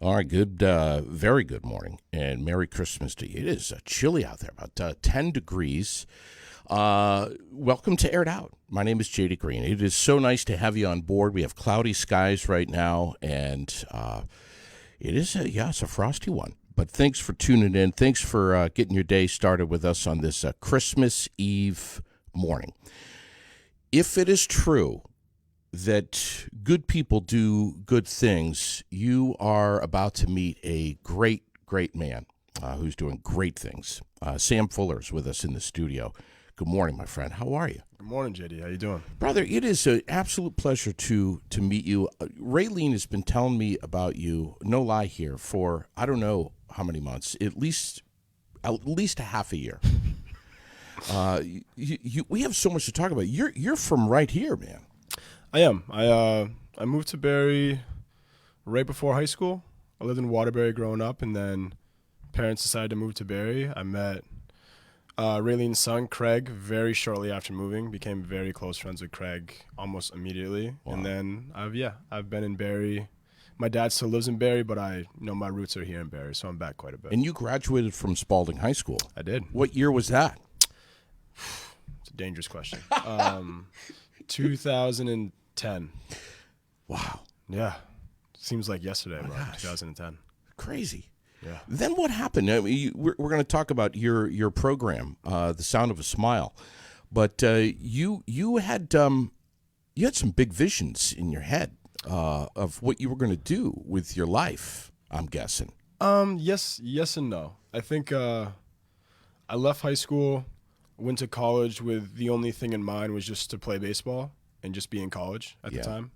All right, very good morning, and Merry Christmas to you. It is chilly out there, about 10 degrees. Welcome to Aired Out. My name is JD Green. It is so nice to have you on board. We have cloudy skies right now, and it's a frosty one. But thanks for tuning in. Thanks for getting your day started with us on this Christmas Eve morning. If it is true that good people do good things, you are about to meet a great, great man who's doing great things. Sam Fuller is with us in the studio. Good morning, my friend. How are you? Good morning, JD. How you doing? Brother, it is an absolute pleasure to meet you. Raylene has been telling me about you, no lie here, for I don't know how many months, at least a half a year. We have so much to talk about. You're from right here, man. I am. I moved to Barrie right before high school. I lived in Waterbury growing up, and then parents decided to move to Barrie. I met Raylene's son, Craig, very shortly after moving. Became very close friends with Craig almost immediately. Wow. And then I've been in Barrie. My dad still lives in Barrie, but my roots are here in Barrie, so I'm back quite a bit. And you graduated from Spaulding High School. I did. What year was that? It's a dangerous question. 2010. Wow. Yeah. Seems like yesterday, bro. gosh. 2010. Crazy. Yeah. Then what happened? I mean, we're going to talk about your program, The Sound of a Smile, but you had some big visions in your head of what you were going to do with your life, I'm guessing. Yes and no. I think I left high school, went to college with the only thing in mind was just to play baseball and just be in college at the time.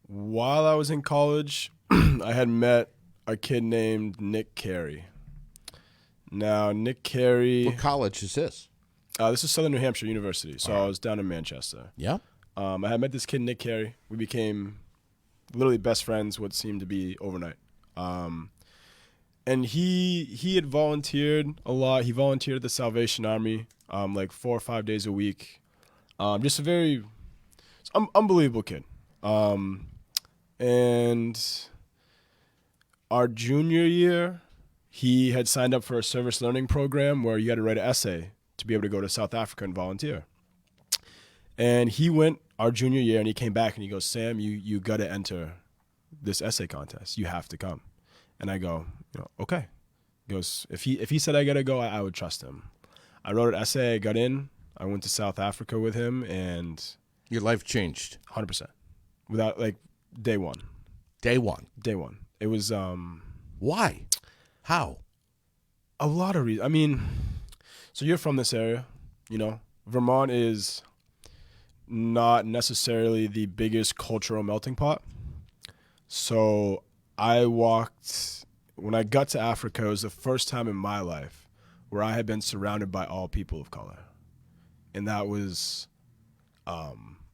While I was in college, I had met a kid named Nick Carey. Now, Nick Carey... What college is this? This is Southern New Hampshire University, so I was down in Manchester. Yeah. I had met this kid, Nick Carey. We became literally best friends, what seemed to be overnight. And he had volunteered a lot. He volunteered at the Salvation Army, like 4 or 5 days a week. Just a very unbelievable kid. And our junior year, he had signed up for a service learning program where you had to write an essay to be able to go to South Africa and volunteer. And he went our junior year, and he came back and he goes, "Sam, you got to enter this essay contest. You have to come." And I go, okay. He goes, if he said I got to go, I would trust him. I wrote an essay. I got in. I went to South Africa with him, and Your life changed. 100%. Without, day one. Day one. It was Why? How? a lot of reasons. I mean, so you're from this area, Vermont is not necessarily the biggest cultural melting pot. So when I got to Africa, it was the first time in my life where I had been surrounded by all people of color. And that was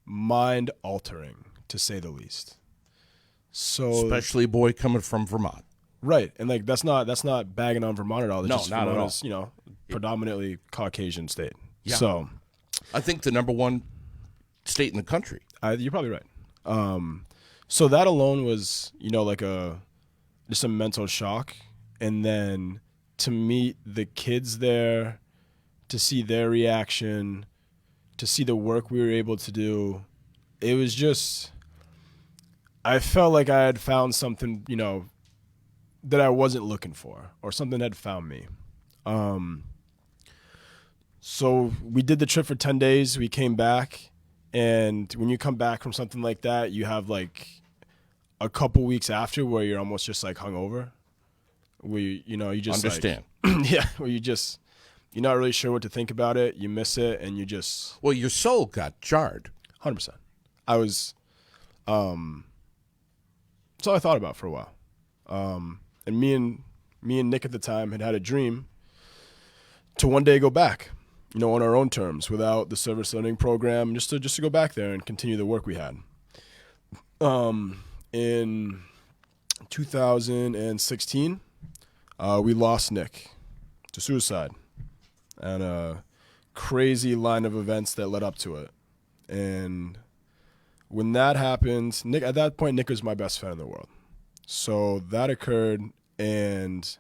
mind-altering, to say the least. So, Especially a boy coming from Vermont. right, and that's not bagging on Vermont at all. No, just not at all. Vermont is, predominantly Caucasian state. Yeah. So I think the number one state in the country. you're probably right. So that alone was, just a mental shock. And then to meet the kids there, to see their reaction, to see the work we were able to do, it was just, I felt like I had found something, that I wasn't looking for, or something had found me. So we did the trip for 10 days. We came back. And when you come back from something like that, you have a couple weeks after where you're almost just hungover. Where you just Understand. where you're not really sure what to think about it. You miss it, and you just Well, your soul got jarred. 100%. I was, that's all I thought about for a while. And me and Nick at the time had a dream to one day go back, on our own terms, without the service learning program, just to go back there and continue the work we had. In 2016, we lost Nick to suicide, and a crazy line of events that led up to it. And when that happened, Nick, at that point, Nick was my best friend in the world. So that occurred, and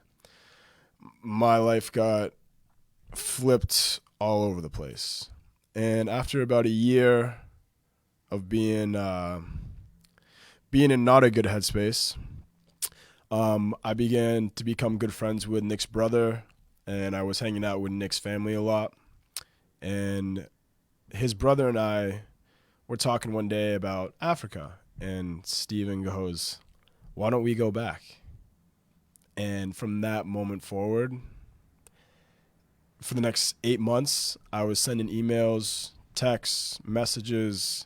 my life got flipped all over the place. And after about a year of being in not a good headspace, I began to become good friends with Nick's brother, and I was hanging out with Nick's family a lot. And his brother and I were talking one day about Africa, and Steven goes, "Why don't we go back?" And from that moment forward, for the next 8 months, I was sending emails, texts, messages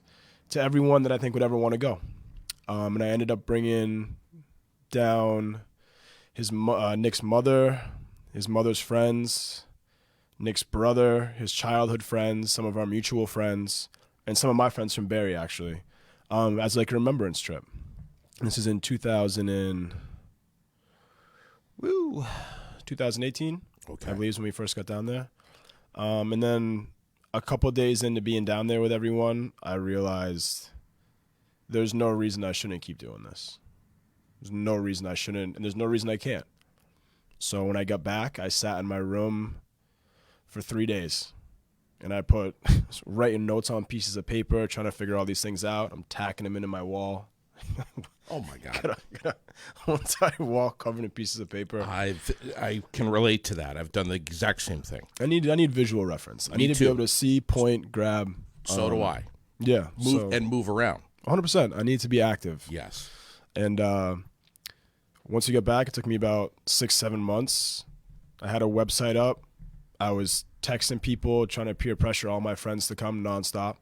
to everyone that I think would ever want to go. And I ended up bringing down Nick's mother, his mother's friends, Nick's brother, his childhood friends, some of our mutual friends, and some of my friends from Barrie, actually, as like a remembrance trip. And this is in 2018. Okay. I believe is when we first got down there. And then a couple of days into being down there with everyone, I realized there's no reason I shouldn't keep doing this. There's no reason I shouldn't, and there's no reason I can't. So when I got back, I sat in my room for 3 days, and I put writing notes on pieces of paper, trying to figure all these things out. I'm tacking them into my wall. Oh my God! got a entire wall covered in pieces of paper. I can relate to that. I've done the exact same thing. I need visual reference. I Me need to too. be able to see, point, grab. So do I. Yeah, Move around. 100%. I need to be active. Yes. And once we got back, it took me about 6-7 months. I had a website up. I was texting people, trying to peer pressure all my friends to come nonstop.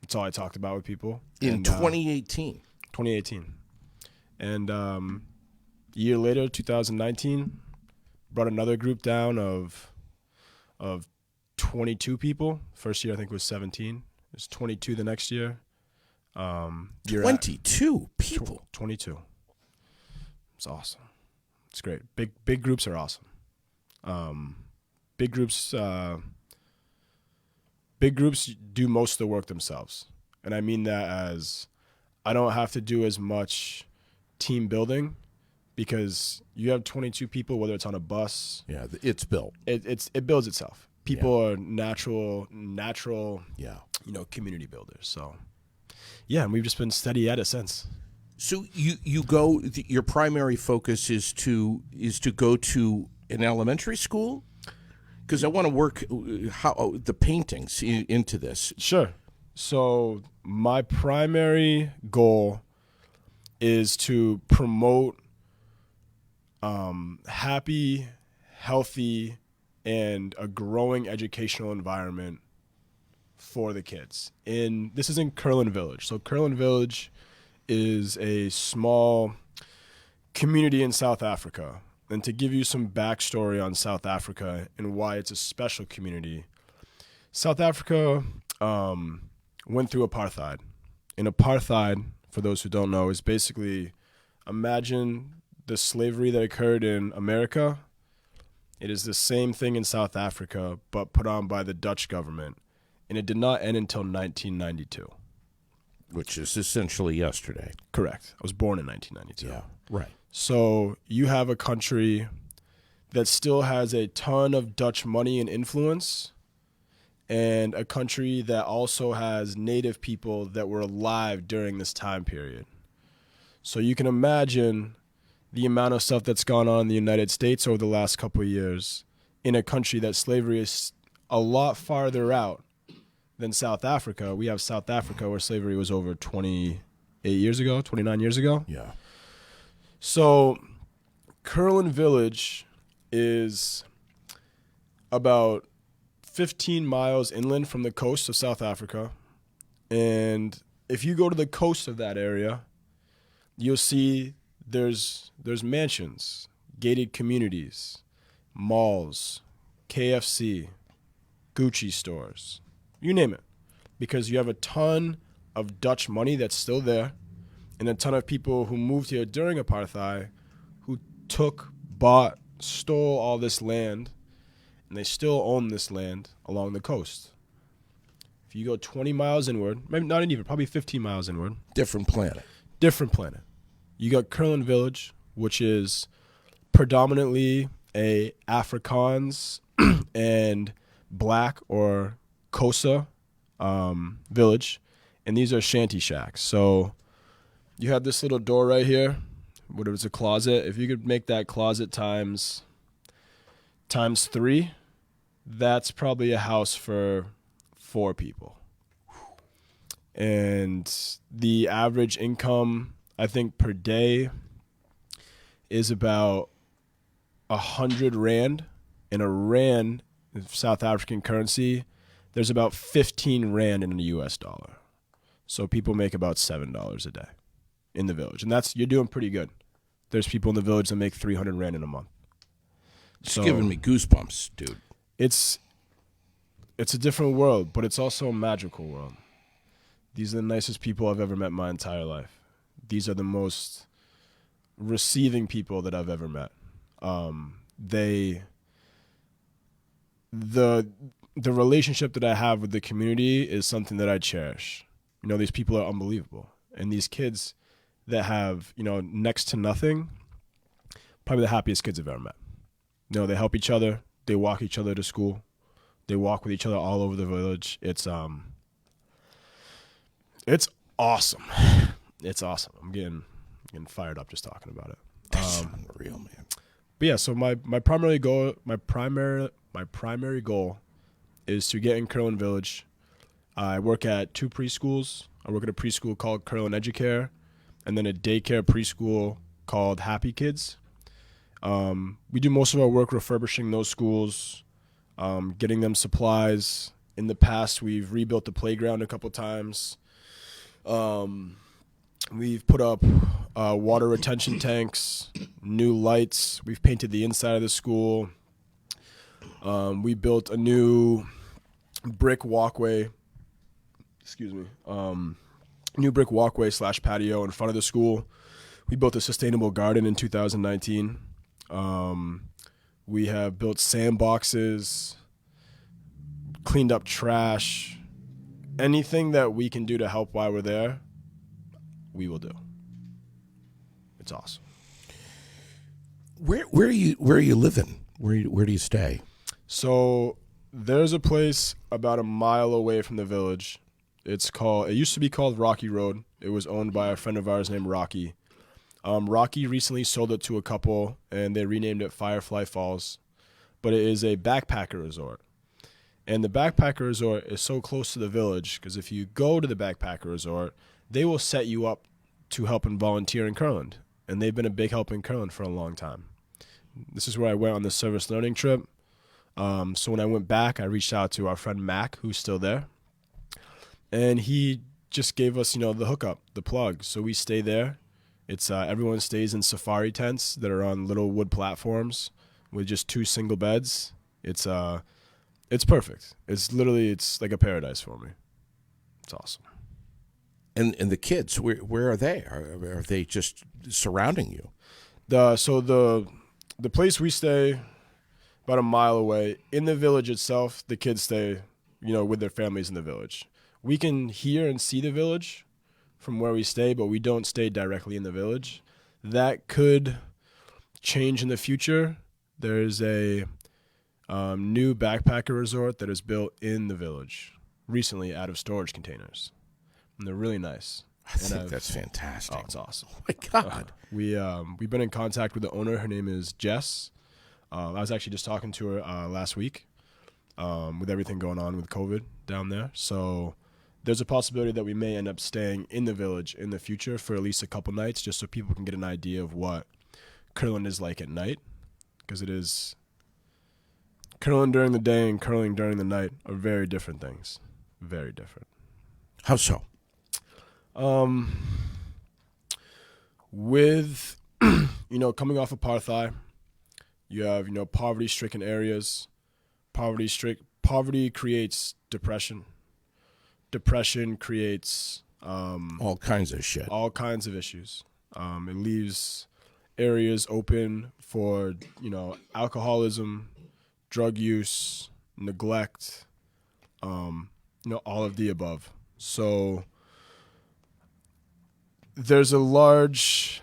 That's all I talked about with people. In 2018. 2018. And a year later, 2019, brought another group down of 22 people. First year, I think, was 17. It was 22 the next year. 22 people. 22. It's awesome. It's great. Big groups are awesome. Big groups do most of the work themselves. And I mean that as I don't have to do as much team building because you have 22 people, whether it's on a bus. Yeah, it's built. It builds itself. People are natural, community builders. So, yeah, and we've just been steady at it since. So you go. Your primary focus is to go to an elementary school, because I want to work the paintings into this. Sure. So my primary goal is to promote happy, healthy, and a growing educational environment for the kids. This is in Curlin Village. So Curlin Village is a small community in South Africa. And to give you some backstory on South Africa and why it's a special community, South Africa went through apartheid. And apartheid, for those who don't know, is basically, imagine the slavery that occurred in America. It is the same thing in South Africa, but put on by the Dutch government. And it did not end until 1992. Which is essentially yesterday. Correct. I was born in 1992. Yeah, right. So you have a country that still has a ton of Dutch money and influence, and a country that also has native people that were alive during this time period. So you can imagine the amount of stuff that's gone on in the United States over the last couple of years in a country that slavery is a lot farther out than South Africa. We have South Africa where slavery was over 29 years ago. Yeah. So Curlin Village is about 15 miles inland from the coast of South Africa. And if you go to the coast of that area, you'll see there's mansions, gated communities, malls, KFC, Gucci stores, you name it, because you have a ton of Dutch money that's still there and a ton of people who moved here during apartheid who bought, stole all this land, and they still own this land along the coast. If you go 20 miles inward, maybe not even, probably 15 miles inward. Different planet. Different planet. You got Curlin Village, which is predominantly a Afrikaans and Black or Xhosa village, and these are shanty shacks. So you have this little door right here. What is a closet? If you could make that closet times 3, that's probably a house for 4 people. And the average income, I think, per day is about 100 rand. And a rand, South African currency, there's about 15 rand in a US dollar. So people make about $7 a day in the village. And you're doing pretty good. There's people in the village that make 300 rand in a month. It's giving me goosebumps, dude. It's a different world, but it's also a magical world. These are the nicest people I've ever met in my entire life. These are the most receiving people that I've ever met. The relationship that I have with the community is something that I cherish. You know, these people are unbelievable. And these kids that have, you know, next to nothing, probably the happiest kids I've ever met. You know, they help each other. They walk each other to school. They walk with each other all over the village. It's awesome. It's awesome. I'm getting fired up just talking about it. That's unreal, man. But yeah, so my primary goal is to get in Curlin Village. I work at 2 preschools. I work at a preschool called Curlin Educare, and then a daycare preschool called Happy Kids. We do most of our work refurbishing those schools, getting them supplies. In the past, we've rebuilt the playground a couple times. We've put up water retention tanks, new lights. We've painted the inside of the school. We built a new brick walkway. New brick walkway / patio in front of the school. We built a sustainable garden in 2019. We have built sandboxes, cleaned up trash. Anything that we can do to help while we're there, we will do. It's awesome. Where are you living? Where do you stay? So there's a place about a mile away from the village. It used to be called Rocky Road. It was owned by a friend of ours named Rocky. Rocky recently sold it to a couple, and they renamed it Firefly Falls. But it is a backpacker resort. And the backpacker resort is so close to the village because if you go to the backpacker resort, they will set you up to help and volunteer in Curlin. And they've been a big help in Curlin for a long time. This is where I went on the service learning trip. So when I went back, I reached out to our friend Mac, who's still there. And he just gave us, the hookup, the plug. So we stay there. It's everyone stays in safari tents that are on little wood platforms with just 2 single beds. It's perfect. It's like a paradise for me. It's awesome. And the kids, where are they? Are they just surrounding you? So the place we stay, about a mile away. In the village itself, the kids stay, with their families in the village. We can hear and see the village from where we stay, but we don't stay directly in the village. That could change in the future. There's a new backpacker resort that is built in the village recently out of storage containers. And they're really nice. I think that's fantastic. Oh, it's awesome. Oh, my God. We've been in contact with the owner. Her name is Jess. I was actually just talking to her last week with everything going on with COVID down there. So there's a possibility that we may end up staying in the village in the future for at least a couple nights just so people can get an idea of what Curlin is like at night. Because it is... Curling during the day and curling during the night are very different things. Very different. How so? With, coming off apartheid, you have, poverty-stricken areas. Poverty creates depression. Depression creates... all kinds of shit. All kinds of issues. It leaves areas open for, alcoholism, drug use, neglect, all of the above. So there's a large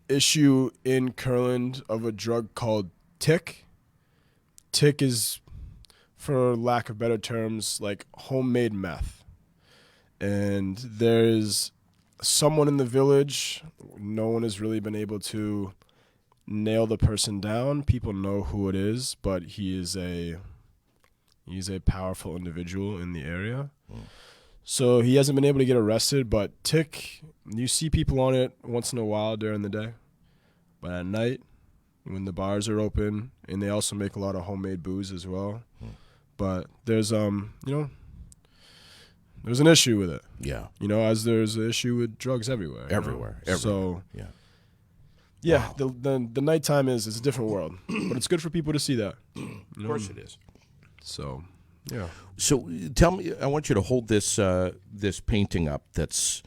issue in Curland of a drug called tick. Tick is, for lack of better terms, like homemade meth. And there's someone in the village, no one has really been able to nail the person down. People know who it is, but he's a powerful individual in the area. So he hasn't been able to get arrested, but tick, you see people on it once in a while during the day. But at night, when the bars are open, and they also make a lot of homemade booze as well. But there's there's an issue with it. Yeah. As there's an issue with drugs everywhere. Everywhere. So wow. the nighttime is a different world, but it's good for people to see that. Of course it is. So, yeah. So tell me, I want you to hold this this painting up that's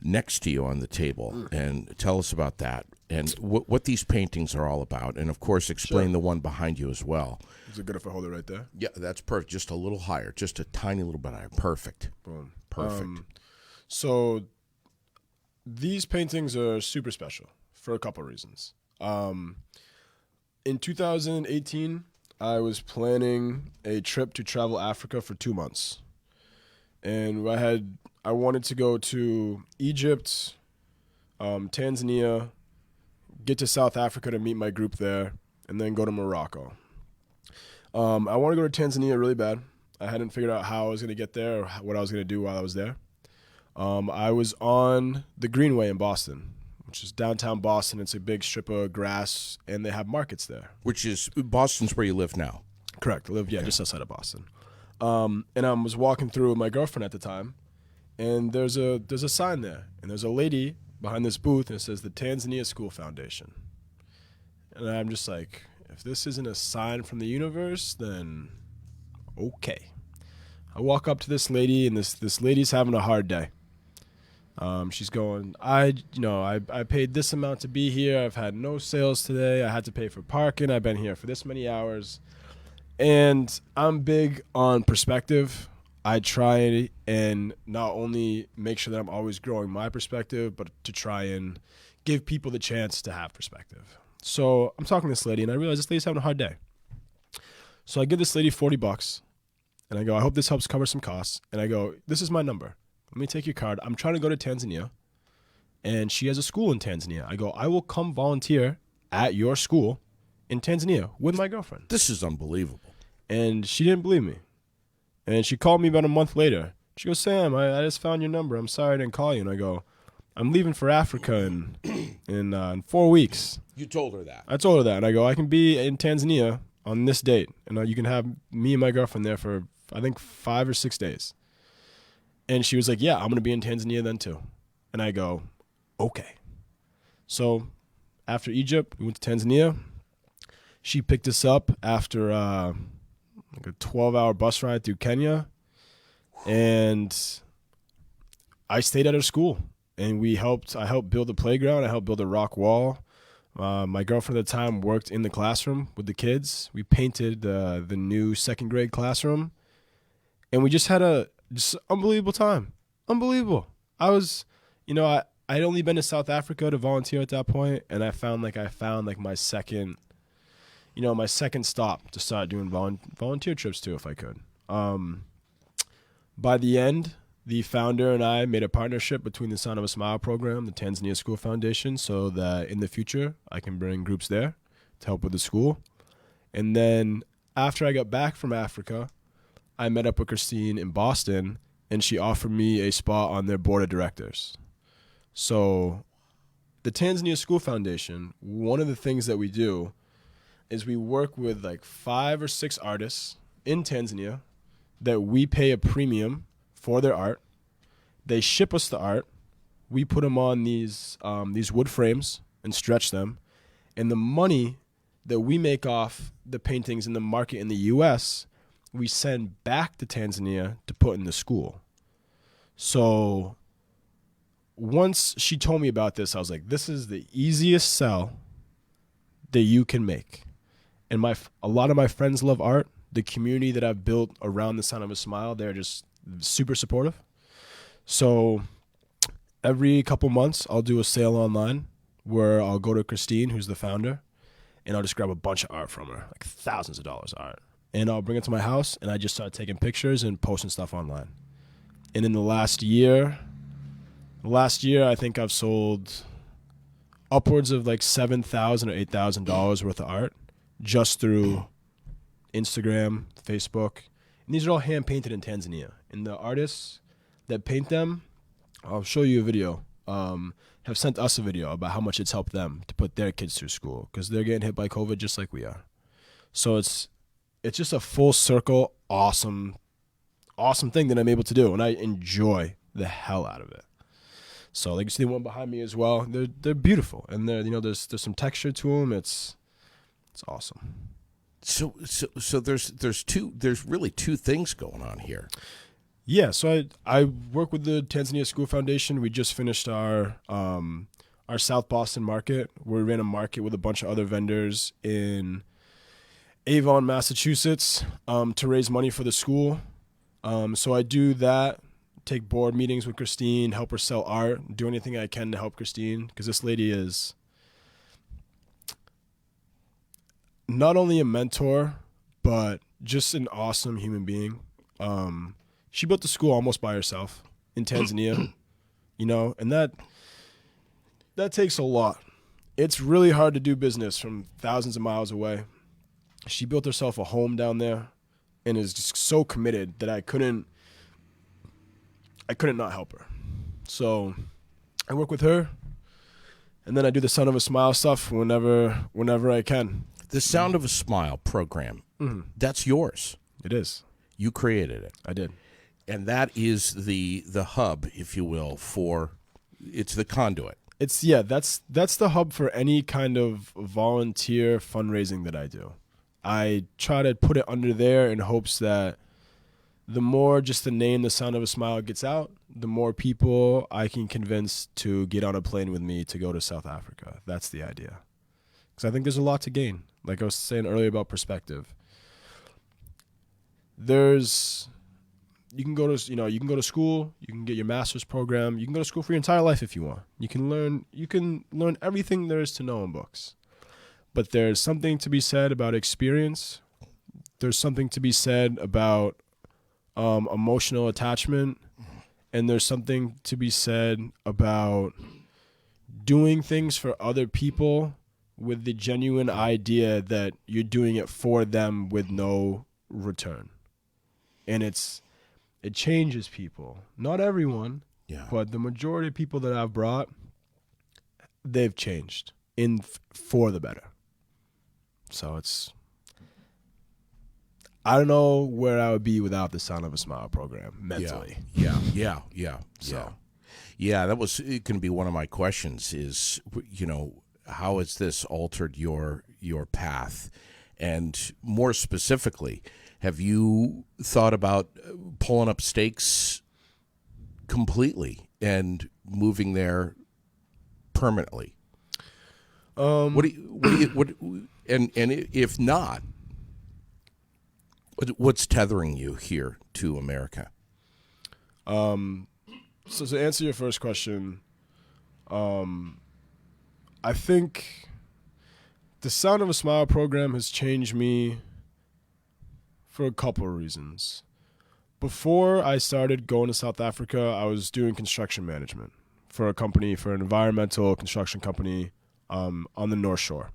next to you on the table, and tell us about that and what these paintings are all about, and of course explain the one behind you as well. Is it good if I hold it right there? Yeah, that's perfect. Just a little higher, just a tiny little bit higher. Perfect. Boom. Perfect. So these paintings are super special for a couple of reasons. In 2018, I was planning a trip to travel Africa for 2 months. And I wanted to go to Egypt, Tanzania, get to South Africa to meet my group there, and then go to Morocco. I want to go to Tanzania really bad. I hadn't figured out how I was going to get there or what I was going to do while I was there. I was on the Greenway in Boston, which is downtown Boston. It's a big strip of grass, and they have markets there. Which is, Boston's where you live now. Correct. I live, just outside of Boston. And I was walking through with my girlfriend at the time, and there's a sign there, and there's a lady behind this booth, and it says the Tanzania School Foundation. And I'm just like, if this isn't a sign from the universe, then okay. I walk up to this lady, and this lady's having a hard day. She's going, I paid this amount to be here. I've had no sales today. I had to pay for parking. I've been here for this many hours. And I'm big on perspective. I try and not only make sure that I'm always growing my perspective, but to try and give people the chance to have perspective. So I'm talking to this lady, and I realize this lady's having a hard day. So I give this lady $40, and I go, I hope this helps cover some costs. And I go, this is my number. Let me take your card. I'm trying to go to Tanzania, and she has a school in Tanzania. I go, I will come volunteer at your school in Tanzania with my girlfriend. This is unbelievable. And she didn't believe me. And she called me about a month later. She goes, Sam, I just found your number. I'm sorry I didn't call you. And I go, I'm leaving for Africa in 4 weeks. You told her that. I told her that. And I go, I can be in Tanzania on this date. And you can have me and my girlfriend there for, I think, 5 or 6 days. And she was like, yeah, I'm going to be in Tanzania then too. And I go, okay. So after Egypt, we went to Tanzania. She picked us up after like a 12-hour bus ride through Kenya. And I stayed at her school. And I helped build a playground. I helped build a rock wall. My girlfriend at the time worked in the classroom with the kids. We painted the new second grade classroom. And we just had just unbelievable time. Unbelievable. I was, I'd only been to South Africa to volunteer at that point, and I found my second, my second stop to start doing volunteer trips too, if I could. By the end, the founder and I made a partnership between the Sound of a Smile program, the Tanzania School Foundation, so that in the future I can bring groups there to help with the school. And then after I got back from Africa, I met up with Christine in Boston, and she offered me a spot on their board of directors. So the Tanzania School Foundation, one of the things that we do is we work with like 5 or 6 artists in Tanzania that we pay a premium for their art. They ship us the art. We put them on these wood frames and stretch them. And the money that we make off the paintings in the market in the U.S., we send back to Tanzania to put in the school. So once she told me about this, I was like, this is the easiest sell that you can make. And a lot of my friends love art. The community that I've built around the Sound of a Smile, they're just super supportive. So every couple months, I'll do a sale online where I'll go to Christine, who's the founder, and I'll just grab a bunch of art from her, like thousands of dollars of art. And I'll bring it to my house, and I just start taking pictures and posting stuff online. And in the last year, I think I've sold upwards of like $7,000 or $8,000 worth of art just through Instagram, Facebook. And these are all hand painted in Tanzania. And the artists that paint them, I'll show you a video, have sent us a video about how much it's helped them to put their kids through school because they're getting hit by COVID just like we are. So it's just a full circle, awesome thing that I'm able to do, and I enjoy the hell out of it. So like you see the one behind me as well. They're beautiful, and there's some texture to them. It's awesome. So there's really two things going on here. Yeah, so I work with the Tanzania School Foundation. We just finished our South Boston market. We ran a market with a bunch of other vendors in Avon, Massachusetts, to raise money for the school. So I do that, take board meetings with Christine, help her sell art, do anything I can to help Christine, because this lady is not only a mentor, but just an awesome human being. She built the school almost by herself in Tanzania, and that takes a lot. It's really hard to do business from thousands of miles away. She built herself a home down there and is just so committed that I couldn't not help her. So I work with her, and then I do the Sound of a Smile stuff whenever I can. The Sound of a Smile program, that's yours. It is. You created it. I did. And that is the hub, if you will, it's the conduit. That's the hub for any kind of volunteer fundraising that I do. I try to put it under there in hopes that the more just the name, the Sound of a Smile gets out, the more people I can convince to get on a plane with me to go to South Africa. That's the idea. Because I think there's a lot to gain. Like I was saying earlier about perspective. You can go to school, you can get your master's program, you can go to school for your entire life if you want. You can learn everything there is to know in books. But there's something to be said about experience. There's something to be said about emotional attachment. And there's something to be said about doing things for other people with the genuine idea that you're doing it for them with no return. And it changes people. Not everyone, but the majority of people that I've brought, they've changed for the better. So I don't know where I would be without the Sound of a Smile program mentally. Yeah. So. Yeah, that was going to be one of my questions is, how has this altered your path? And more specifically, have you thought about pulling up stakes completely and moving there permanently? And if not, what's tethering you here to America? So to answer your first question, I think the Sound of a Smile program has changed me for a couple of reasons. Before I started going to South Africa, I was doing construction management for an environmental construction company on the North Shore.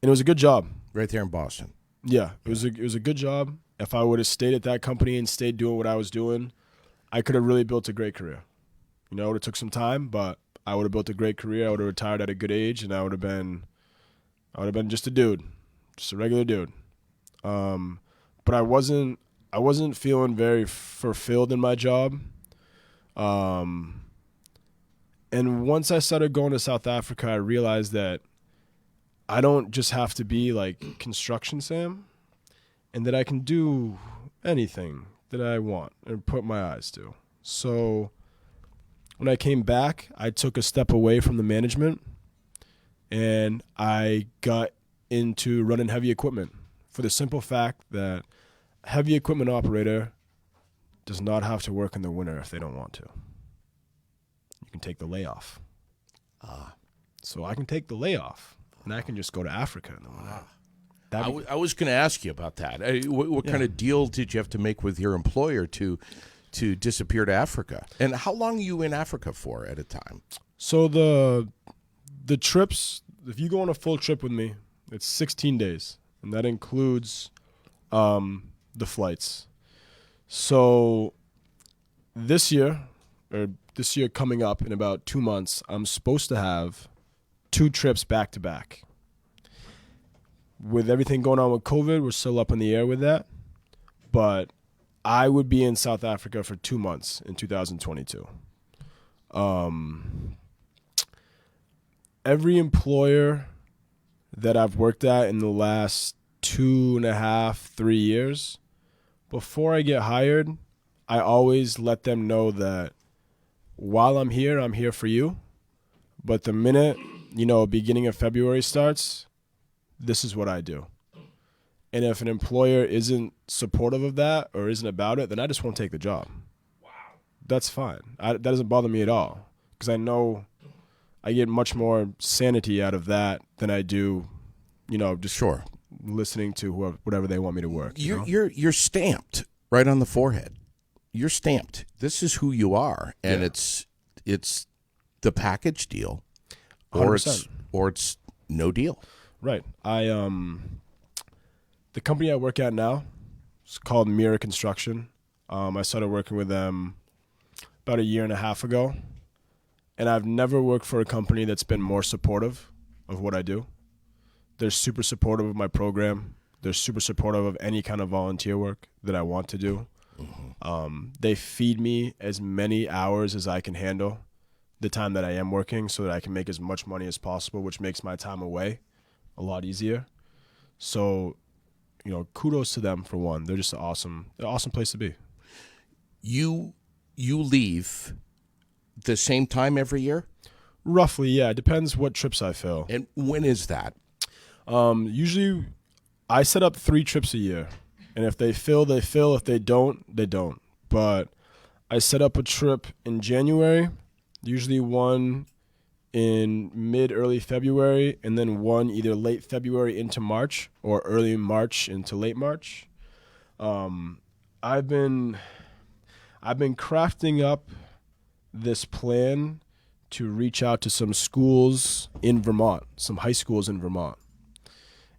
And it was a good job. Right there in Boston. Yeah, it was a good job. If I would have stayed at that company and stayed doing what I was doing, I could have really built a great career. It would have took some time, but I would have built a great career. I would have retired at a good age, and I would have been just a dude, just a regular dude. But I wasn't feeling very fulfilled in my job. And once I started going to South Africa, I realized that I don't just have to be like Construction Sam, and that I can do anything that I want and put my eyes to. So when I came back, I took a step away from the management, and I got into running heavy equipment for the simple fact that heavy equipment operator does not have to work in the winter if they don't want to. You can take the layoff. So I can take the layoff, and I can just go to Africa in the winter. I was going to ask you about that. What kind of deal did you have to make with your employer to disappear to Africa? And how long are you in Africa for at a time? So the trips, if you go on a full trip with me, it's 16 days, and that includes the flights. So this year coming up in about 2 months, I'm supposed to have 2 trips back to back. With everything going on with COVID, we're still up in the air with that. But I would be in South Africa for 2 months in 2022. Every employer that I've worked at in the last 2.5, 3 years, before I get hired, I always let them know that while I'm here for you. But the minute, beginning of February starts, this is what I do. And if an employer isn't supportive of that or isn't about it, then I just won't take the job. Wow. That's fine. That doesn't bother me at all, because I know I get much more sanity out of that than I do, just listening to whatever they want me to work. You're stamped right on the forehead. You're stamped. This is who you are, and it's the package deal, or 100%. it's no deal. Right. The company I work at now is called Mirror Construction. I started working with them about 1.5 years ago, and I've never worked for a company that's been more supportive of what I do. They're super supportive of my program. They're super supportive of any kind of volunteer work that I want to do. They feed me as many hours as I can handle the time that I am working, so that I can make as much money as possible, which makes my time away a lot easier. So, kudos to them for one. They're just an awesome place to be. You leave the same time every year? Roughly, yeah. It depends what trips I fill. And when is that? Usually I set up 3 trips a year. And if they fill, they fill. If they don't, they don't. But I set up a trip in January, usually one in early February, and then one either late February into March or early March into late March. I've been crafting up this plan to reach out to some schools in Vermont, some high schools in Vermont.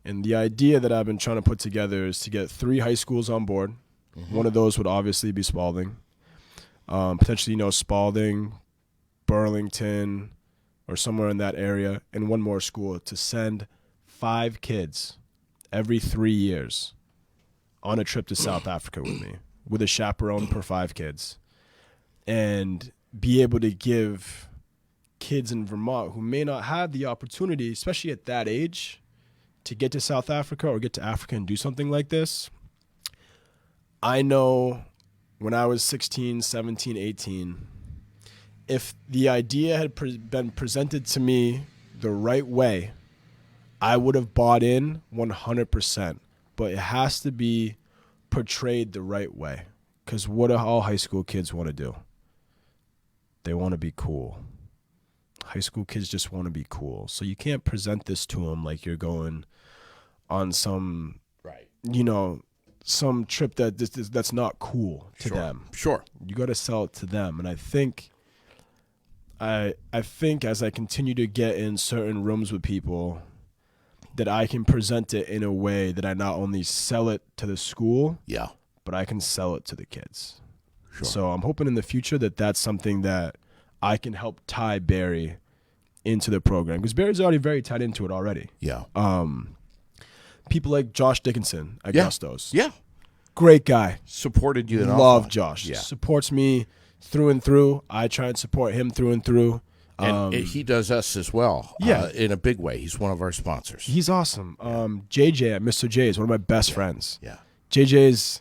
And the idea that I've been trying to put together is to get 3 high schools on board. Mm-hmm. One of those would obviously be Spaulding. Potentially, Spaulding, Burlington, or somewhere in that area, and one more school, to send 5 kids every 3 years on a trip to South Africa with me, with a chaperone per 5 kids, and be able to give kids in Vermont who may not have the opportunity, especially at that age, to get to South Africa or get to Africa and do something like this. I know when I was 16, 17, 18, if the idea had been presented to me the right way, I would have bought in 100%. But it has to be portrayed the right way. Because what do all high school kids want to do? They want to be cool. High school kids just want to be cool. So you can't present this to them like you're going on some, some trip that's not cool to them. Sure. You got to sell it to them. And I think as I continue to get in certain rooms with people, that I can present it in a way that I not only sell it to the school, but I can sell it to the kids. Sure. So I'm hoping in the future that that's something that I can help tie Barry into the program, because Barry's already very tied into it already. Yeah. People like Josh Dickinson at Gustos. Yeah. Great guy. Supported you. Love Josh. Yeah. Supports me through and through. I try and support him through and through. And he does us as well. In a big way. He's one of our sponsors. He's awesome. JJ at Mr. J is one of my best friends. Yeah. JJ's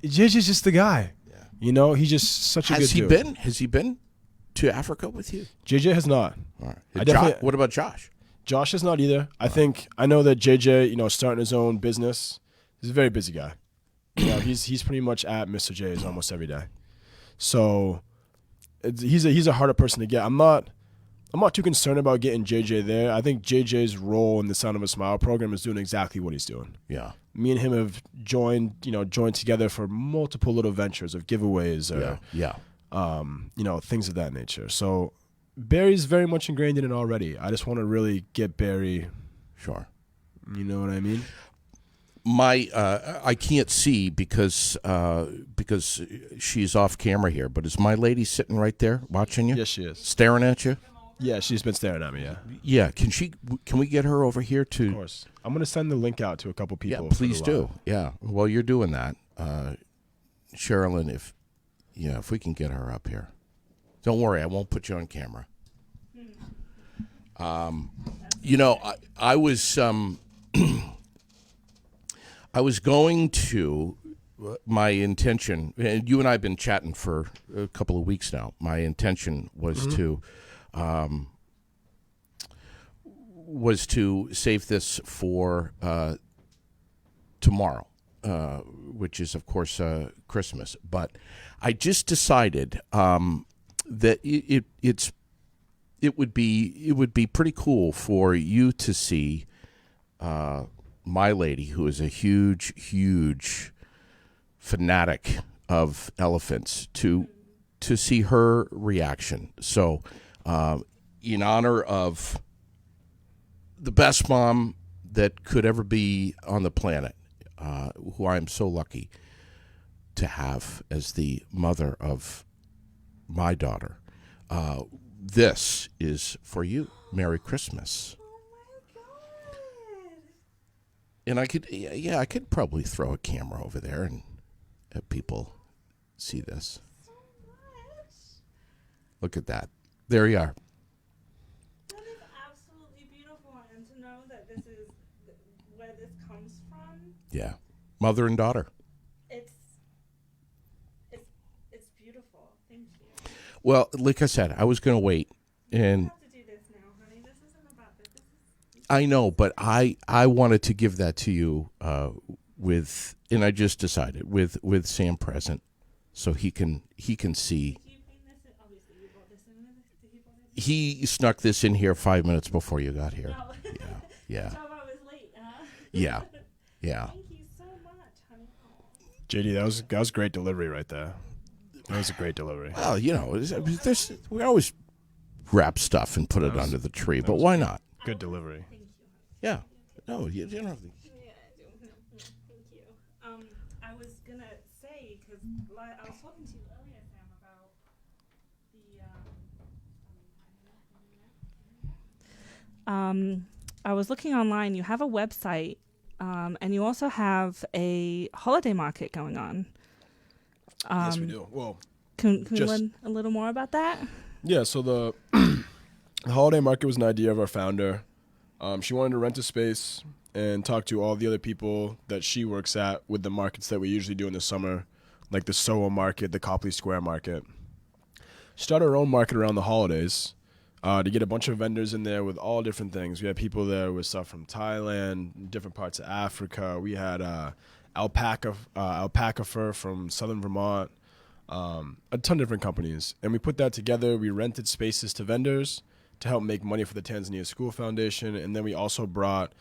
just the guy. Yeah. He's just such a good dude. Has he been to Africa with you? JJ has not. All right. What about Josh? Josh has not either. I know that JJ, starting his own business, he's a very busy guy. he's pretty much at Mr. J's almost every day. So he's a harder person to get. I'm not too concerned about getting JJ there. I think JJ's role in the Sound of a Smile program is doing exactly what he's doing. Yeah. Me and him have joined together for multiple little ventures of giveaways or things of that nature. So Barry's very much ingrained in it already. I just want to really get Barry. Sure. You know what I mean? I can't see because she's off camera here, but is my lady sitting right there watching you? Yes, she is. Staring at you? Yeah, she's been staring at me, yeah. Yeah, can we get her over here to? Of course. I'm going to send the link out to a couple people. Yeah, please do. Yeah. While you're doing that, Sherilyn, if we can get her up here. Don't worry, I won't put you on camera. I was I was going to, my intention, and you and I have been chatting for a couple of weeks now. My intention was to save this for tomorrow, which is of course Christmas. But I just decided that it would be pretty cool for you to see my lady, who is a huge fanatic of elephants, to see her reaction. So, in honor of the best mom that could ever be on the planet, who I am so lucky to have as the mother of my daughter, this is for you. Merry Christmas. And I could probably throw a camera over there and have people see this. So much. Look at that. There you are. That is absolutely beautiful, and to know that this is where this comes from. Yeah, mother and daughter. It's beautiful. Thank you. Well, like I said, I was going to wait, and You have to do this now, honey. This isn't about this. I know, but I wanted to give that to you and I just decided with Sam present, so he can see. Did you bring this in? Obviously, you brought this in. Did he bring it in? He snuck this in here 5 minutes before you got here. No. Yeah. Good job I was late, huh? Yeah. Thank you so much, honey. JD, that was great delivery right there. That was a great delivery. Well, we always wrap stuff and put it under the tree, but why not? Good delivery. Thank you, honey. Yeah. No, you don't have to. Yeah, I do. Thank you. I was gonna say, because I was talking to you earlier, Sam, about the I was looking online. You have a website, and you also have a holiday market going on. Yes, we do. Well, Can we learn a little more about that? yeah, so the holiday market was an idea of our founder. She wanted to rent a space and talk to all the other people that she works at with the markets that we usually do in the summer, like the Soho market, the Copley Square market. She started her own market around the holidays to get a bunch of vendors in there with all different things. We had people there with stuff from Thailand, different parts of Africa. We had alpaca fur from southern Vermont, a ton of different companies. And we put that together. We rented spaces to vendors to help make money for the Tanzania School Foundation. And then we also brought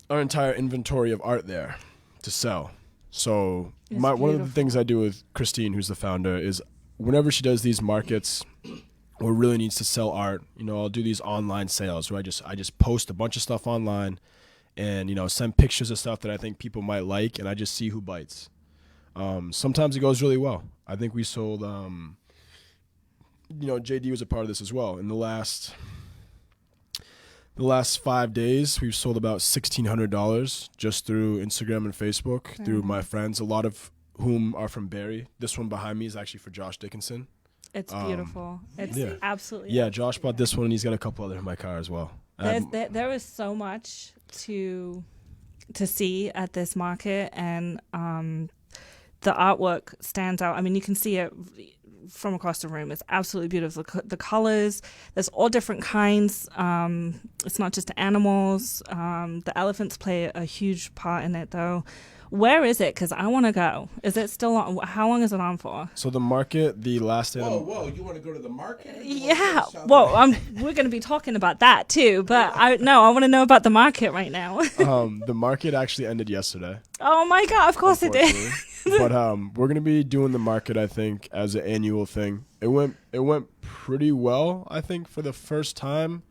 our entire inventory of art there to sell. So one of the things I do with Christine, who's the founder, is whenever she does these markets or really needs to sell art, I'll do these online sales where I just post a bunch of stuff online and, send pictures of stuff that I think people might like, and I just see who bites. Sometimes it goes really well. I think we sold, JD was a part of this as well. In the last 5 days, we've sold about $1,600 just through Instagram and Facebook, through my friends, a lot of whom are from Barrie. This one behind me is actually for Josh Dickinson. It's beautiful. It's absolutely. Yeah, Josh bought this one, and he's got a couple other in my car as well. There is so much to see at this market, and the artwork stands out. I mean, you can see it from across the room. It's absolutely beautiful. The colors, there's all different kinds. It's not just animals. The elephants play a huge part in it, though. Where is it? Because I want to go. Is it still on? How long is it on for? So the market, the last day. Whoa! You want to go to the market? Yeah. Well, we're going to be talking about that too. But I want to know about the market right now. The market actually ended yesterday. Oh my God! Of course it did. But we're gonna be doing the market, I think, as an annual thing. It went pretty well, I think, for the first time.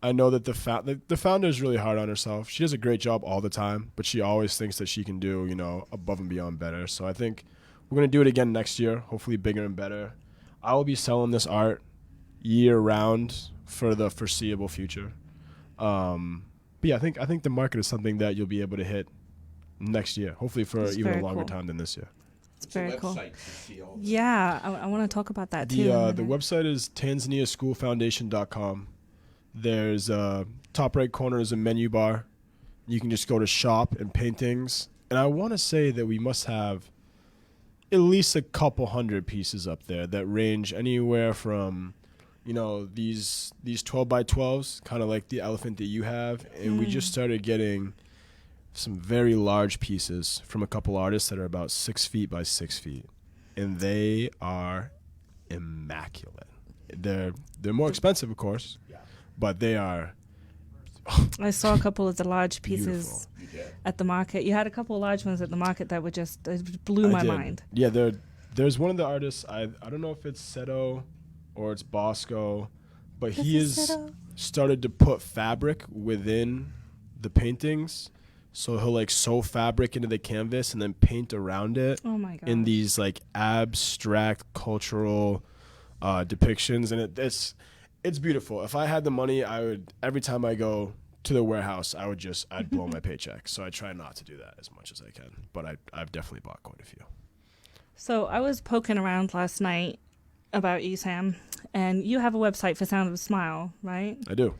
I know that the founder is really hard on herself. She does a great job all the time, but she always thinks that she can do, above and beyond better. So I think we're going to do it again next year, hopefully bigger and better. I will be selling this art year round for the foreseeable future. But yeah, I think the market is something that you'll be able to hit next year, hopefully for even a longer time than this year. It's very cool. Yeah, I want to talk about that too. The website is tanzaniaschoolfoundation.com. There's top right corner is a menu bar. You can just go to shop and paintings. And I want to say that we must have at least a couple hundred pieces up there that range anywhere from, these 12 by 12s, kind of like the elephant that you have. And we just started getting some very large pieces from a couple artists that are about 6 feet by 6 feet. And they are immaculate. They're more expensive, of course. But they are. I saw a couple of the large pieces at the market. You had a couple of large ones at the market that were just blew my mind. Yeah, there's one of the artists. I don't know if it's Seto or it's Bosco, but he has started to put fabric within the paintings. So he'll sew fabric into the canvas and then paint around it. Oh my God! In these abstract cultural depictions, and it's beautiful. If I had the money, I would, every time I go to the warehouse, I'd blow my paycheck. So I try not to do that as much as I can. But I've definitely bought quite a few. So I was poking around last night about you, Sam, and you have a website for Sound of a Smile, right? I do.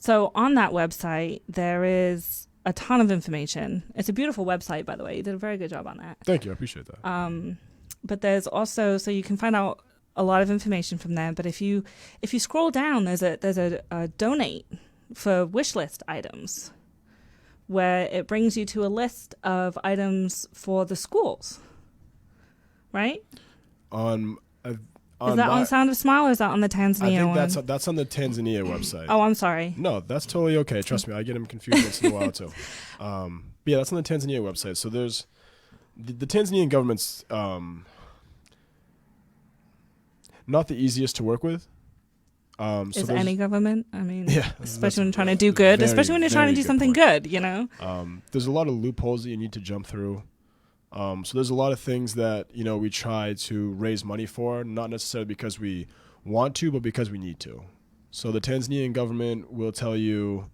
So on that website, there is a ton of information. It's a beautiful website, by the way. You did a very good job on that. Thank you. I appreciate that. But there's also, so you can find out a lot of information from there, but if you scroll down, there's a donate for Wishlist items, where it brings you to a list of items for the schools, right? Is that on Sound of Smile or is that on the Tanzania one? I think that's on the Tanzania website. Oh, I'm sorry. No, that's totally okay. Trust me, I get them confused once in a while too. But yeah, that's on the Tanzania website. So there's the Tanzanian government's not the easiest to work with. Is any government? I mean, yeah, especially when you're trying to do good, especially when you're trying to do something good, There's a lot of loopholes that you need to jump through. So there's a lot of things that, we try to raise money for, not necessarily because we want to, but because we need to. So the Tanzanian government will tell you,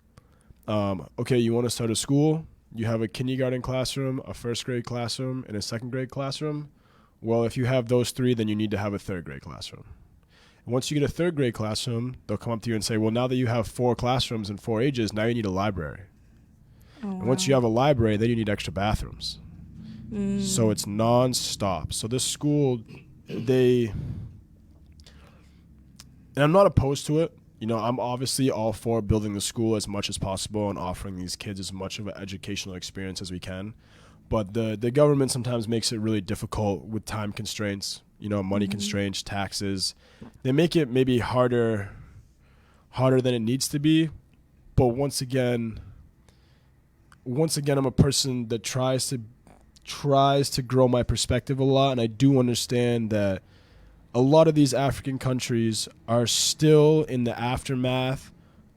okay, you want to start a school, you have a kindergarten classroom, a first grade classroom, and a second grade classroom. Well, if you have those three, then you need to have a third grade classroom. And once you get a third grade classroom, they'll come up to you and say, well, now that you have 4 classrooms and 4 ages, now you need a library. Oh, and once you have a library, then you need extra bathrooms. So it's nonstop. So this school, and I'm not opposed to it. I'm obviously all for building the school as much as possible and offering these kids as much of an educational experience as we can. But the government sometimes makes it really difficult with time constraints, money constraints, taxes. They make it maybe harder than it needs to be. But once again, I'm a person that tries to grow my perspective a lot, and I do understand that a lot of these African countries are still in the aftermath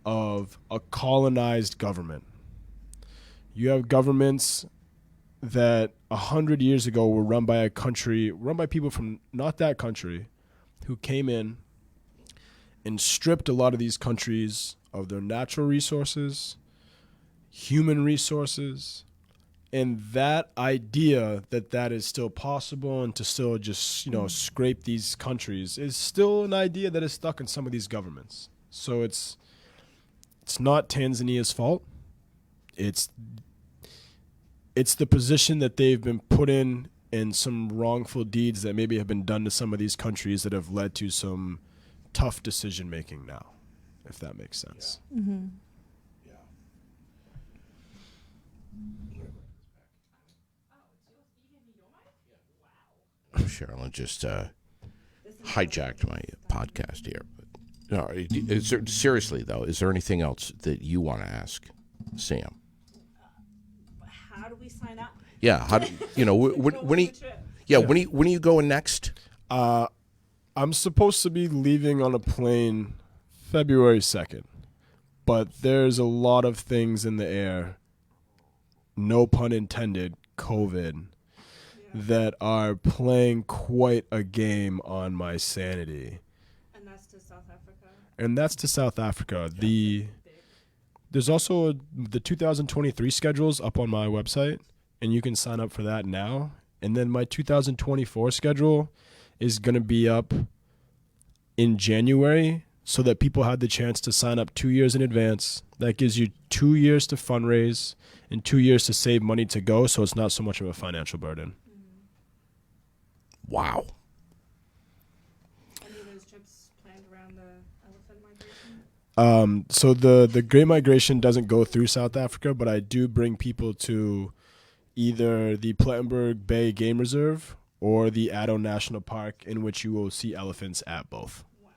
of a colonized government. You have governments that 100 years ago were run by people from not that country, who came in and stripped a lot of these countries of their natural resources, human resources, and that idea that is still possible and to still just, scrape these countries is still an idea that is stuck in some of these governments. So it's not Tanzania's fault. It's the position that they've been put in and some wrongful deeds that maybe have been done to some of these countries that have led to some tough decision making now, if that makes sense. Mm-hmm. Sherilyn just hijacked my podcast here. But, no, seriously, though, is there anything else that you want to ask Sam? How do we sign up? Yeah, how do, when are you going next? I'm supposed to be leaving on a plane February 2nd, but there's a lot of things in the air, no pun intended, COVID, that are playing quite a game on my sanity. And that's to South Africa? And that's to South Africa. There's also the 2023 schedules up on my website, and you can sign up for that now. And then my 2024 schedule is going to be up in January so that people have the chance to sign up 2 years in advance. That gives you 2 years to fundraise and 2 years to save money to go, so it's not so much of a financial burden. Wow. Any of those trips planned around the elephant migration? So the Great Migration doesn't go through South Africa, but I do bring people to either the Plettenberg Bay Game Reserve or the Addo National Park, in which you will see elephants at both. Wow.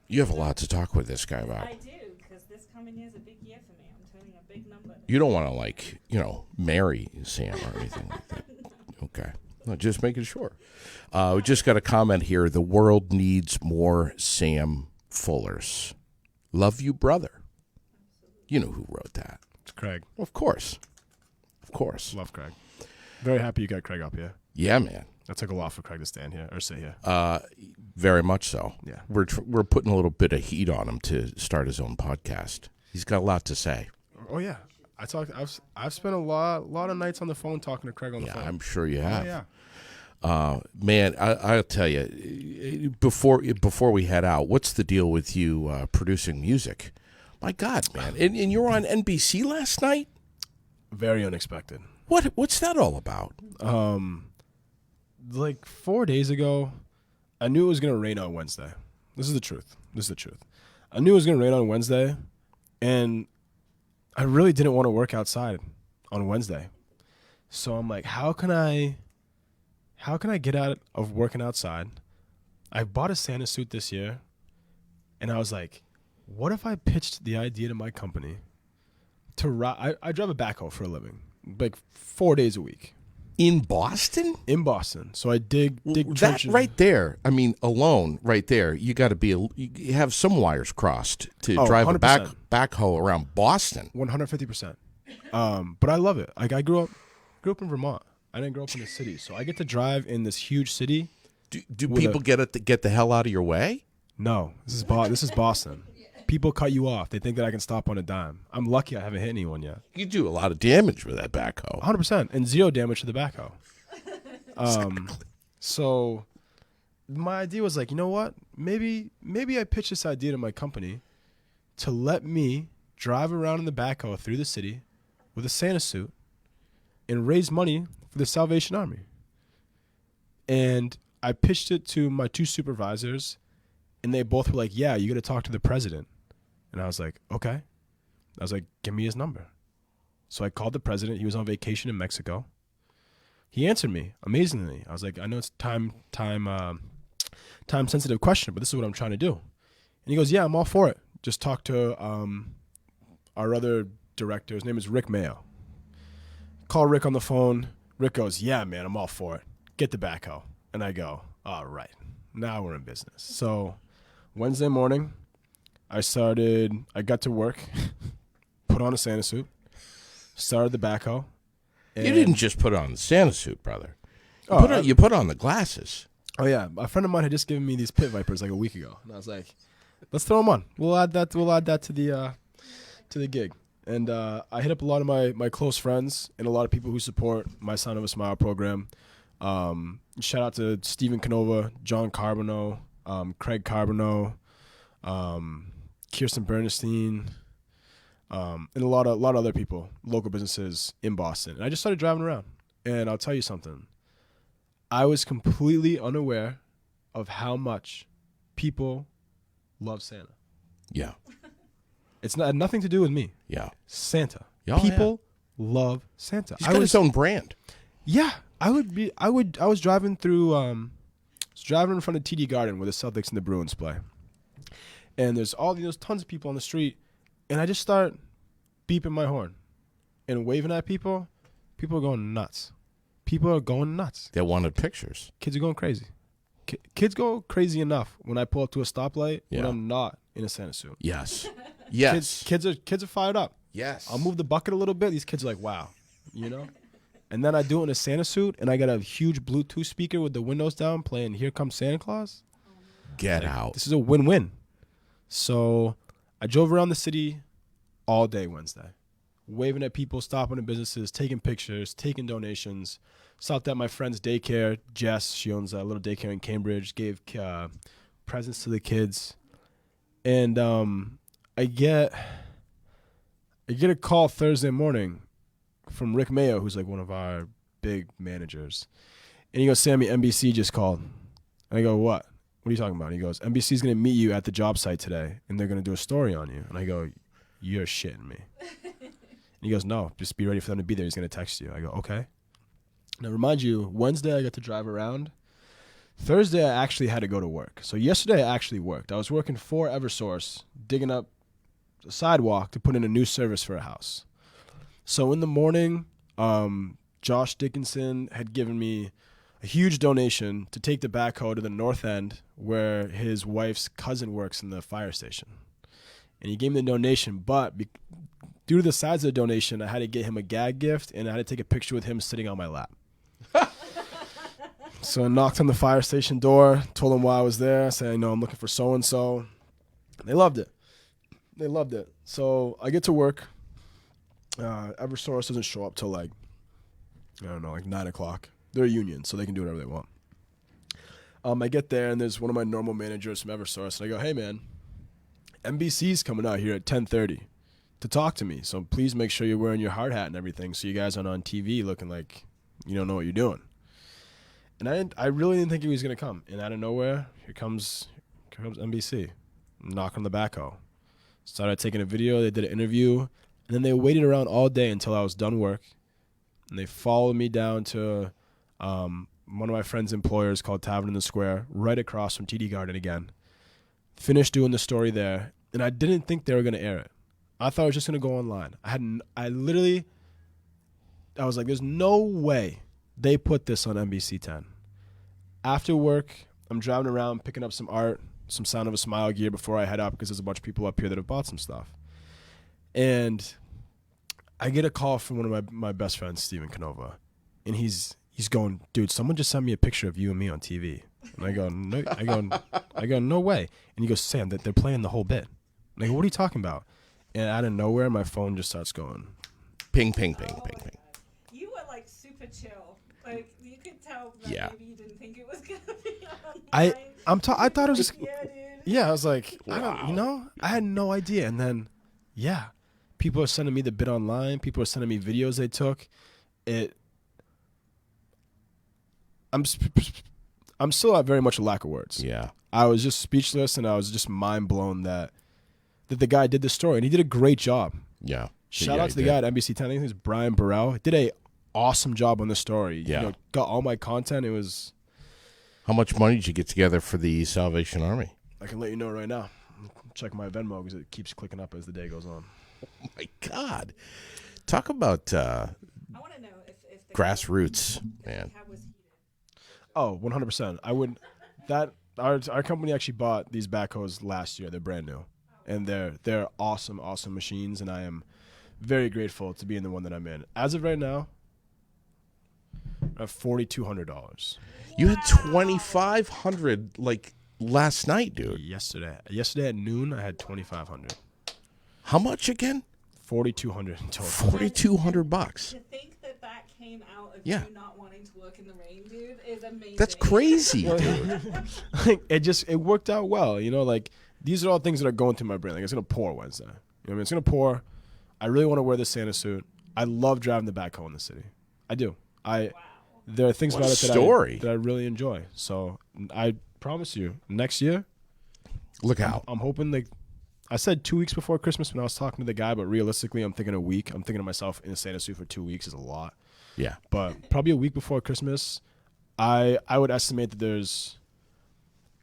You have a lot to talk with this guy about. I do, because this coming year is a big year for me. I'm turning a big number. You don't want to, marry Sam or anything like that. Okay. No, just making sure. We just got a comment here. The world needs more Sam Fullers. Love you, brother. You know who wrote that. It's Craig. Of course. Of course. Love Craig. Very happy you got Craig up here. Yeah, man. That took a lot for Craig to stand here or sit here. Very much so. Yeah. We're putting a little bit of heat on him to start his own podcast. He's got a lot to say. Oh yeah. I've spent a lot of nights on the phone talking to Craig on the phone. Yeah, I'm sure you have. Yeah. Man, I'll tell you, before we head out, what's the deal with you producing music? My God, man. And you were on NBC last night? Very unexpected. What's that all about? Like 4 days ago, I knew it was going to rain on Wednesday. This is the truth. I knew it was going to rain on Wednesday, and I really didn't want to work outside on Wednesday. So I'm like, how can I get out of working outside? I bought a Santa suit this year, and I was like, what if I pitched the idea to my company to I drive a backhoe for a living, like 4 days a week. In Boston? In Boston. So I dig that trenches. right there. I mean, alone, right there. You got to you have some wires crossed to drive 100%. a backhoe around Boston. 150%. But I love it. Like I grew up in Vermont. I didn't grow up in the city, so I get to drive in this huge city. Do people get the hell out of your way? No, this is Boston. People cut you off. They think that I can stop on a dime. I'm lucky I haven't hit anyone yet. You do a lot of damage with that backhoe. 100%, and zero damage to the backhoe. So my idea was like, you know what? Maybe I pitch this idea to my company to let me drive around in the backhoe through the city with a Santa suit and raise money for the Salvation Army. And I pitched it to my two supervisors, and they both were like, yeah, you got to talk to the president. And I was like, okay. I was like, give me his number. So I called the president. He was on vacation in Mexico. He answered me amazingly. I was like, I know it's time sensitive question, but this is what I'm trying to do. And he goes, yeah, I'm all for it. Just talk to our other director. His name is Rick Mayo. Call Rick on the phone. Rick goes, yeah, man, I'm all for it. Get the backhoe. And I go, all right, now we're in business. So Wednesday morning, I got to work, put on a Santa suit, started the backhoe. You didn't just put on the Santa suit, brother. You put on the glasses. Oh, yeah. A friend of mine had just given me these pit vipers like a week ago. And I was like, let's throw them on. We'll add that to the gig. And I hit up a lot of my close friends and a lot of people who support my Sound of a Smile program. Shout out to Stephen Canova, John Carbonneau, Craig Carbonneau, Kirsten Bernstein, and a lot of other people, local businesses in Boston. And I just started driving around. And I'll tell you something. I was completely unaware of how much people love Santa. Yeah. It's not nothing to do with me. Yeah. Santa. Oh, People love Santa. He's got his own brand. Yeah. I was driving through driving in front of TD Garden where the Celtics and the Bruins play. And there's tons of people on the street, and I just start beeping my horn and waving at people. People are going nuts. People are going nuts. They wanted pictures. Kids are going crazy. Kids go crazy enough when I pull up to a stoplight when I'm not in a Santa suit. Yes. Yes. Kids are fired up. Yes. I'll move the bucket a little bit. These kids are like, wow, you know? And then I do it in a Santa suit, and I got a huge Bluetooth speaker with the windows down playing Here Comes Santa Claus. Get out. This is a win-win. So I drove around the city all day Wednesday, waving at people, stopping at businesses, taking pictures, taking donations. Stopped at my friend's daycare, Jess. She owns a little daycare in Cambridge. Gave presents to the kids. And I get a call Thursday morning from Rick Mayo, who's like one of our big managers. And he goes, Sammy, NBC just called. And I go, what? What are you talking about? And he goes, NBC's going to meet you at the job site today, and they're going to do a story on you. And I go, you're shitting me. And he goes, no, just be ready for them to be there. He's going to text you. I go, okay. Now, remind you, Wednesday I got to drive around. Thursday I actually had to go to work. So yesterday I actually worked. I was working for Eversource, digging up the sidewalk to put in a new service for a house. So in the morning, Josh Dickinson had given me a huge donation to take the backhoe to the north end where his wife's cousin works in the fire station. And he gave me the donation, but due to the size of the donation, I had to get him a gag gift, and I had to take a picture with him sitting on my lap. So I knocked on the fire station door, told them why I was there, said, I'm looking for so-and-so. They loved it. They loved it. So I get to work. Eversource doesn't show up till like 9 o'clock. They're a union, so they can do whatever they want. I get there, and there's one of my normal managers from Eversource, and I go, hey, man, NBC's coming out here at 10:30 to talk to me, so please make sure you're wearing your hard hat and everything so you guys aren't on TV looking like you don't know what you're doing. And I really didn't think he was going to come. And out of nowhere, here comes NBC, knock on the backhoe. Started taking a video. They did an interview. And then they waited around all day until I was done work. And they followed me down to one of my friend's employers called Tavern in the Square, right across from TD Garden again. Finished doing the story there. And I didn't think they were going to air it. I thought it was just going to go online. I was like, there's no way they put this on NBC 10. After work, I'm driving around picking up some art, some Sound of a Smile gear before I head up because there's a bunch of people up here that have bought some stuff. And I get a call from one of my best friends, Steven Canova. And he's going, dude, someone just sent me a picture of you and me on TV. And I go, no way. And he goes, Sam, they're playing the whole bit. And I go, what are you talking about? And out of nowhere, my phone just starts going. Ping, ping, ping, ping, ping. You were like super chill. Like you could tell that maybe you didn't think it was gonna be online. I thought it was just yeah, dude. Yeah, I was like, Wow. I had no idea. And then people are sending me the bit online, people are sending me videos they took. I'm still at very much a lack of words. Yeah. I was just speechless, and I was just mind blown that the guy did the story, and he did a great job. Yeah. Shout out to the guy at NBC 10. I think it's Brian Burrell. Did a awesome job on the story. Yeah. Got all my content. It was. How much money did you get together for the Salvation Army? I can let you know right now. Check my Venmo because it keeps clicking up as the day goes on. Oh my God. Talk about I want to know if the grassroots, man. cab was heated. Oh, 100%. I would. Our company actually bought these backhoes last year. They're brand new, and they're awesome machines. And I am very grateful to be in the one that I'm in. As of right now, I have $4,200. You had 2,500 like last night, dude. Yesterday at noon, I had 2,500. How much again? 4,200 in total. $4,200. To think that came out of Yeah. you not wanting to work in the rain, dude, is amazing. That's crazy, dude. It worked out well. Like these are all things that are going through my brain. Like it's gonna pour Wednesday. What I mean? It's gonna pour. I really want to wear the Santa suit. I love driving the backhoe in the city. I do. There are things What about a it story. that I really enjoy. So I promise you, next year, Look out. I'm hoping, like I said, 2 weeks before Christmas when I was talking to the guy, but realistically, I'm thinking a week. I'm thinking to myself, in a Santa suit for 2 weeks is a lot. Yeah. But probably a week before Christmas, I would estimate that there's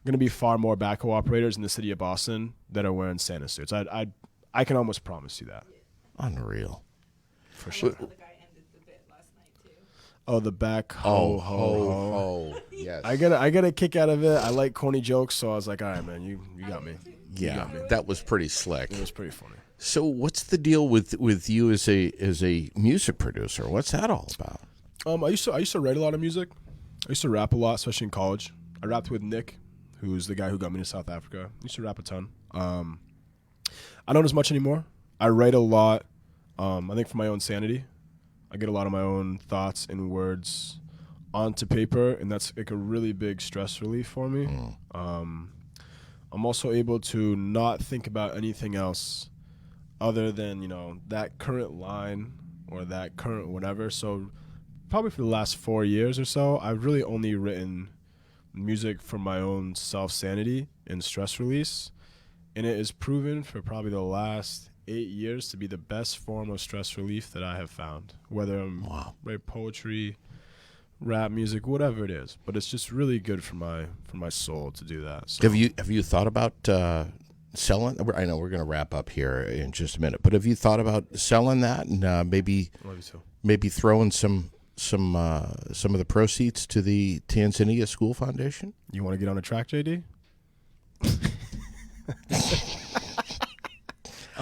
going to be far more backhoe operators in the city of Boston that are wearing Santa suits. I can almost promise you that. Unreal. For sure. The guy ended the bit last night too. Oh, the back Oh, ho. Yes. I get a kick out of it. I like corny jokes, so I was like, all right, man, you got me. Yeah, that was pretty slick. It was pretty funny. So, what's the deal with you as a music producer? What's that all about? I used to write a lot of music. I used to rap a lot, especially in college. I rapped with Nick, who's the guy who got me to South Africa. I used to rap a ton. I don't as much anymore. I write a lot. I think for my own sanity. I get a lot of my own thoughts and words onto paper, and that's like a really big stress relief for me. I'm also able to not think about anything else other than, that current line or that current whatever. So probably for the last 4 years or so, I've really only written music for my own self-sanity and stress release. And it is proven for probably the last 8 years to be the best form of stress relief that I have found. Whether I'm write poetry, rap music, whatever it is. But it's just really good for my soul to do that. So. Have you thought about selling? I know we're going to wrap up here in just a minute, but have you thought about selling that and maybe throwing some of the proceeds to the Tanzania School Foundation? You want to get on a track, JD?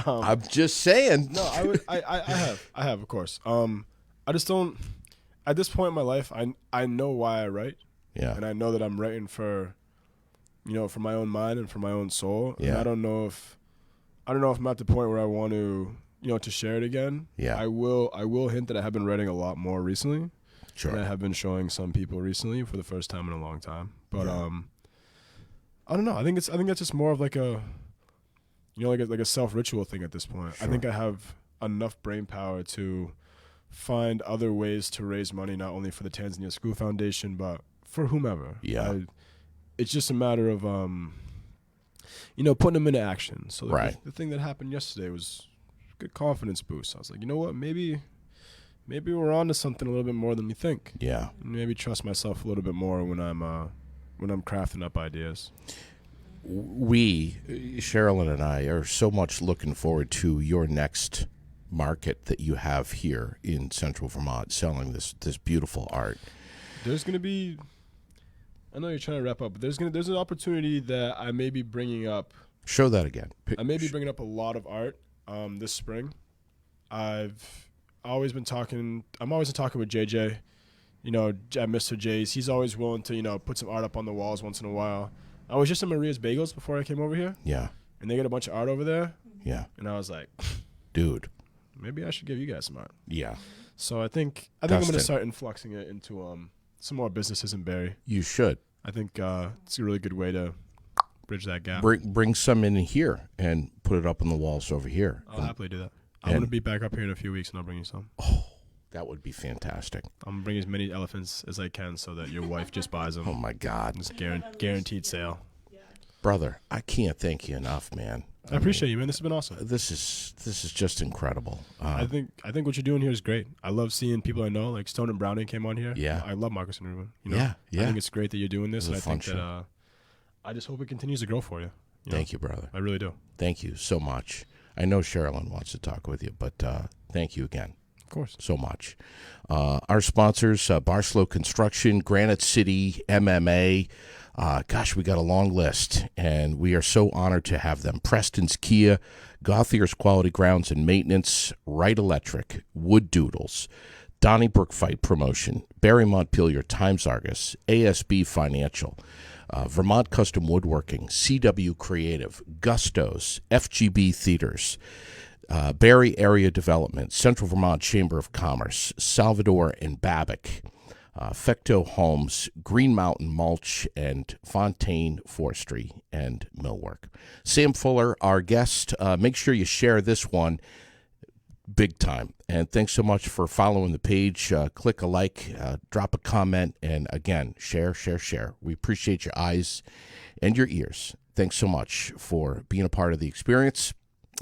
I'm just saying. No, I have, of course. I just don't. At this point in my life, I know why I write. Yeah. And I know that I'm writing for my own mind and for my own soul. Yeah. And I don't know if I'm at the point where I want to, to share it again. Yeah. I will hint that I have been writing a lot more recently. Sure. And I have been showing some people recently for the first time in a long time. But I don't know. I think that's just more of like a like a self ritual thing at this point. Sure. I think I have enough brain power to find other ways to raise money, not only for the Tanzania School Foundation, but for whomever. Yeah. It's just a matter of putting them into action. So the thing that happened yesterday was a good confidence boost. I was like, you know what, maybe we're on to something a little bit more than we think. Yeah. Maybe trust myself a little bit more when I'm crafting up ideas. We, Sherilyn and I, are so much looking forward to your next market that you have here in Central Vermont, selling this beautiful art. There's going to be, I know you're trying to wrap up, but there's an opportunity that I may be bringing up. Show that again. I may be bringing up a lot of art this spring. I'm always talking with JJ, at Mr. J's. He's always willing to, put some art up on the walls once in a while. I was just at Maria's Bagels before I came over here. Yeah. And they got a bunch of art over there. Yeah. And I was like, dude, maybe I should give you guys some art. Yeah. So I think I'm going to start influxing it into some more businesses in Barrie. You should. I think it's a really good way to bridge that gap. Bring some in here and put it up on the walls over here. I'll happily do that. I'm going to be back up here in a few weeks, and I'll bring you some. Oh, that would be fantastic. I'm going to bring as many elephants as I can so that your wife just buys them. Oh, my God. It's guaranteed sale. Brother, I can't thank you enough, man. I appreciate you, man. This has been awesome. This is just incredible. I think what you're doing here is great. I love seeing people I know, like Stone and Browning came on here. Yeah. I love Marcus and Ruben. Yeah. I think it's great that you're doing this, and I think show. that I just hope it continues to grow for you. Thank you, brother. I really do. Thank you so much. I know Sherilyn wants to talk with you, but thank you again. Of course. So much. Our sponsors, Barslow Construction, Granite City, MMA. Gosh, we got a long list, and we are so honored to have them. Preston's Kia, Gauthier's Quality Grounds and Maintenance, Wright Electric, Wood Doodles, Donnybrook Fight Promotion, Barry Montpelier Times Argus, ASB Financial, Vermont Custom Woodworking, CW Creative, Gustos, FGB Theaters, Barrie Area Development, Central Vermont Chamber of Commerce, Salvador and Babbitt, Fecto Homes, Green Mountain Mulch, and Fontaine Forestry and Millwork. Sam Fuller, our guest. Make sure you share this one. big time. And thanks so much for following the page. Click a like, drop a comment, and again, share. We appreciate your eyes and your ears. Thanks so much for being a part of the experience,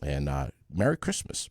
and Merry Christmas.